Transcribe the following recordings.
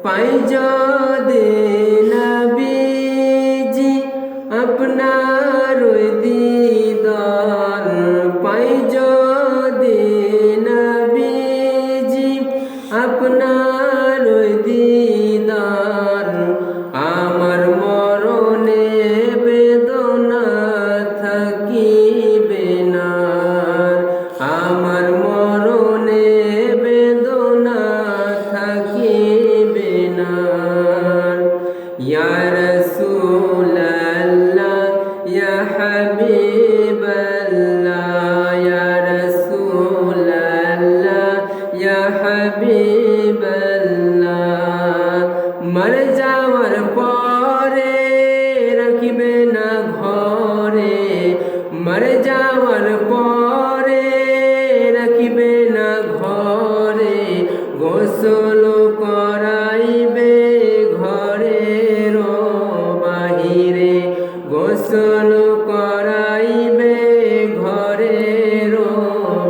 পাই যদি নবীজি আপনার ওই দিদার, পাই যদি নবীজি আপনার ওই দিদার, আমার মরণে বেদনা থাকিবে না, আমার মরণে বেদনা থাকিবে না। ইয়া রাসূলাল্লাহ ইয়া হাবিবাল্লাহ, ইয়া রাসূলাল্লাহ ইয়া হাবিবাল্লাহ, মর যাওয়ার পরে রাখিবে না ঘরে, মর যাওয়ার পরে রাখিবে না ঘরে, গোসল করাইবে ঘরের বাহিরে, গোসল করাইবে ঘরের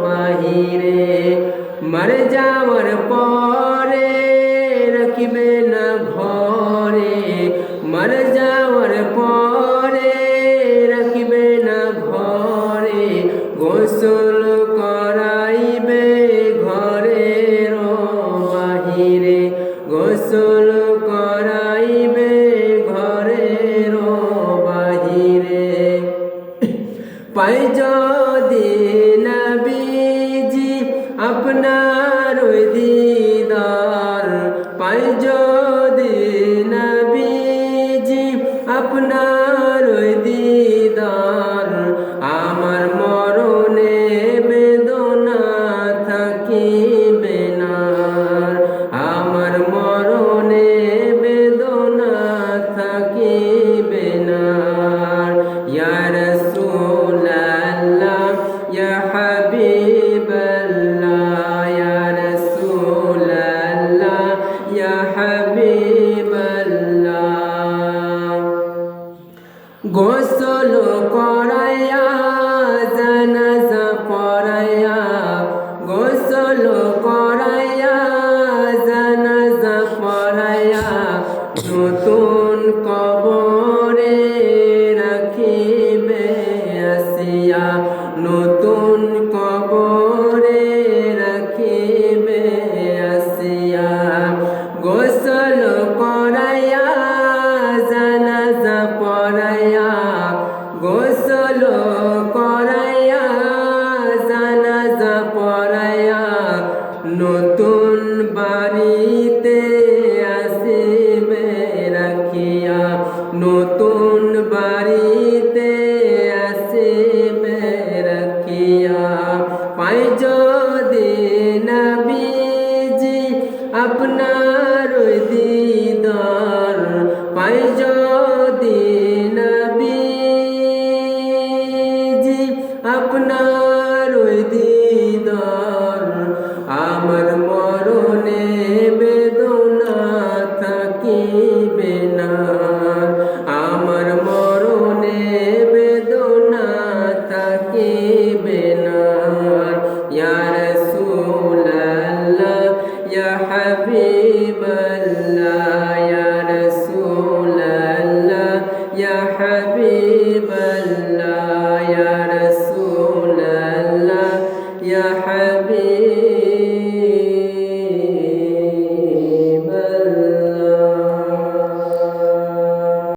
বাহিরে, মর যাওয়ার পরে রাখিবে না ঘরে, মর যাওয়ার পরে রাখিবে না ঘরে, গোসল করাইবে ঘরের বাহিরে, গোসল করাইবে ঘরের বাহিরে। পাই যদি নবীজি আপনার ওই দিদার, পাই যদি নবীজি আপনার ওই দিদার, আমার মরণে বেদনা থাকিবে না, আমার মরণে বেদনা থাকিবে না। ইয়া রাসূলাল্লাহ ইয়া হাবিবাল্লাহ, ইয়া রাসূলাল্লাহ ইয়া হাবিবাল্লাহ, গোসল করাইয়া জানাজা পড়াইয়া, গোসল করাইয়া জানাজা পড়াইয়া, নতুন কবরে রাখিবে আসিয়া, নতুন কবরে রাখিবে আসিয়া, গোসল করাইয়া জানাজা পড়াইয়া, গোসল করাইয়া জানাজা পড়াইয়া, নতুন বাড়িতে আসিবে রাখিয়া, নতুন বাড়িতে আসিবে রাখিয়া। পাই যদি নবীজি আপনার ওই দিদার, পাই যদি নবীজি আপনার ওই দিদার, আমার মরণে বেদনা থাকিবে না, আমার মরণে বেদনা থাকিবে না। ইয়া রাসূলাল্লাহ ইয়া হাবিবাল্লাহ,